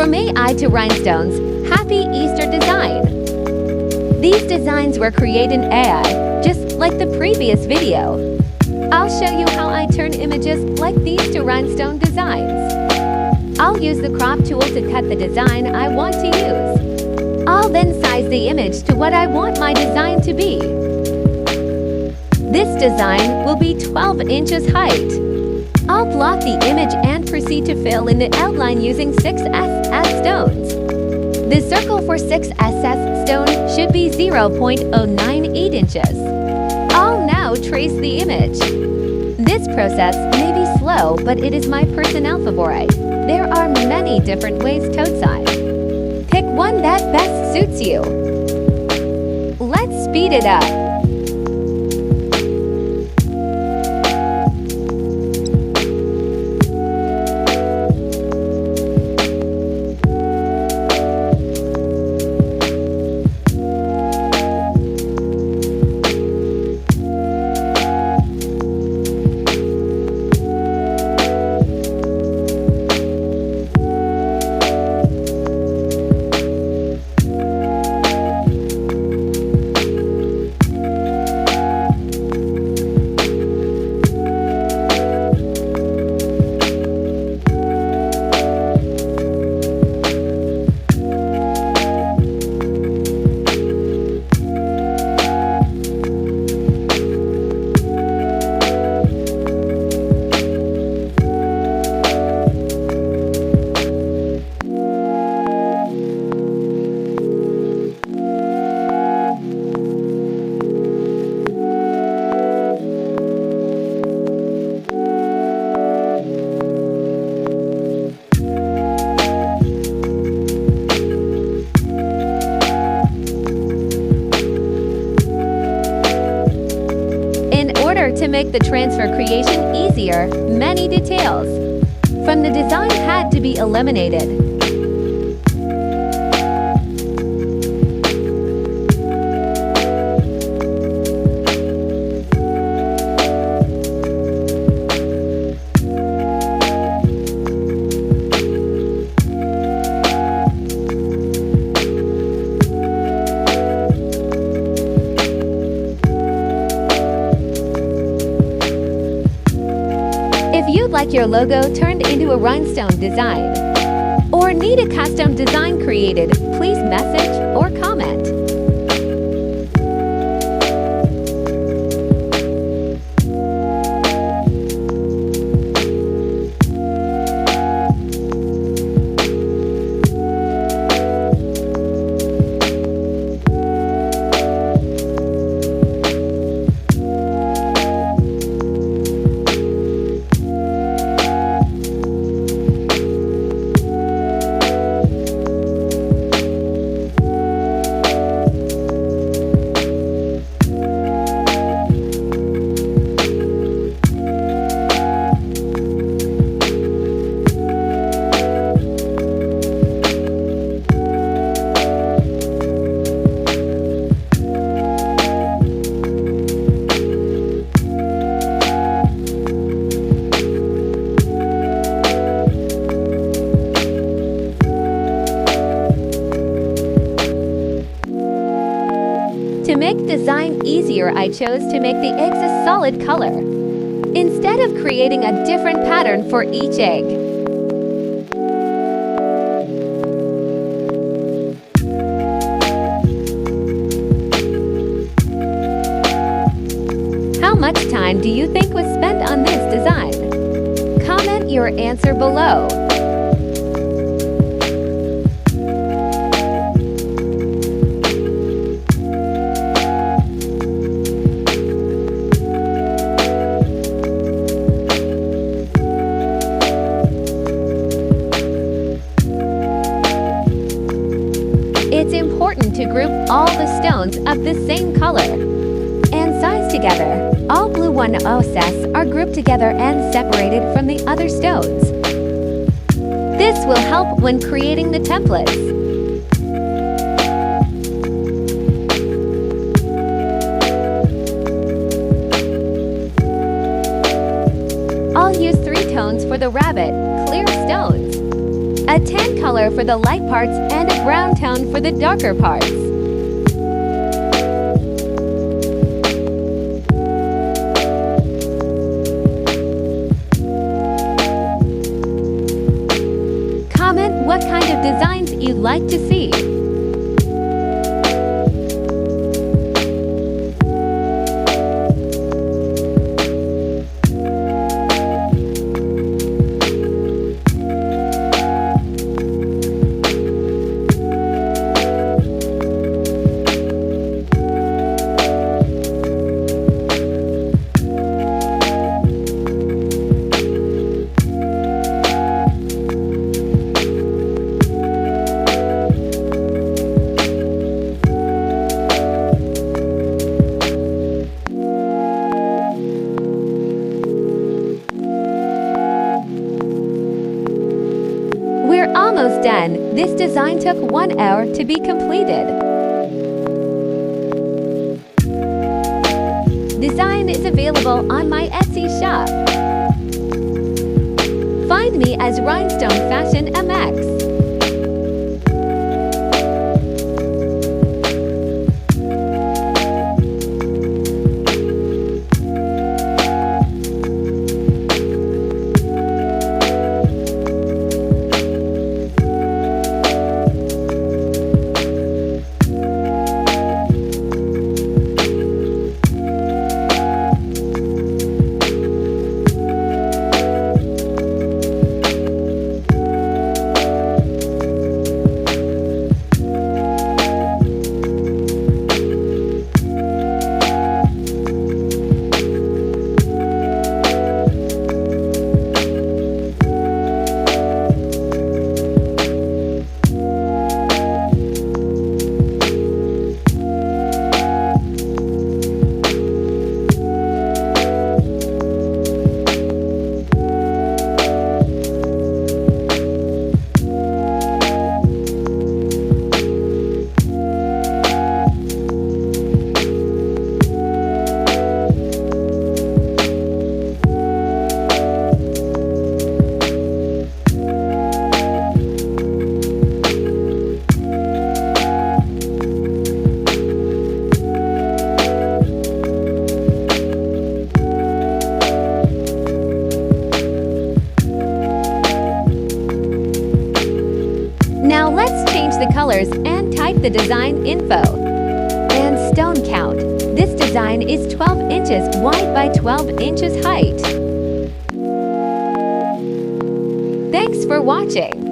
From AI to rhinestones, happy Easter design. These designs were created in AI, just like the previous video. I'll show you how I turn images like these to rhinestone designs. I'll use the crop tool to cut the design I want to use. I'll then size the image to what I want my design to be. This design will be 12 inches height. I'll block the image and proceed to fill in the outline using 6SS stones. The circle for 6SS stone should be 0.098 inches. I'll now trace the image. This process may be slow, but it is my personal favorite. There are many different ways to size. Pick one that best suits you. Let's speed it up. To make the transfer creation easier, many details from the design had to be eliminated. If you'd like your logo turned into a rhinestone design, or need a custom design created, please message or comment. To make design easier, I chose to make the eggs a solid color, instead of creating a different pattern for each egg. How much time do you think was spent on this design? Comment your answer below. It's important to group all the stones of the same color and size together. All blue 1/0 are grouped together and separated from the other stones. This will help when creating the templates. I'll use 3 tones for the rabbit, clear stones. A tan color for the light parts and a brown tone for the darker parts. Comment what kind of designs you'd like to see. We're almost done. This design took 1 hour to be completed. Design is available on my Etsy shop. Find me as Rhinestone Fashion MX. Now let's change the colors and type the design info. And stone count. This design is 12 inches wide by 12 inches height. Thanks for watching.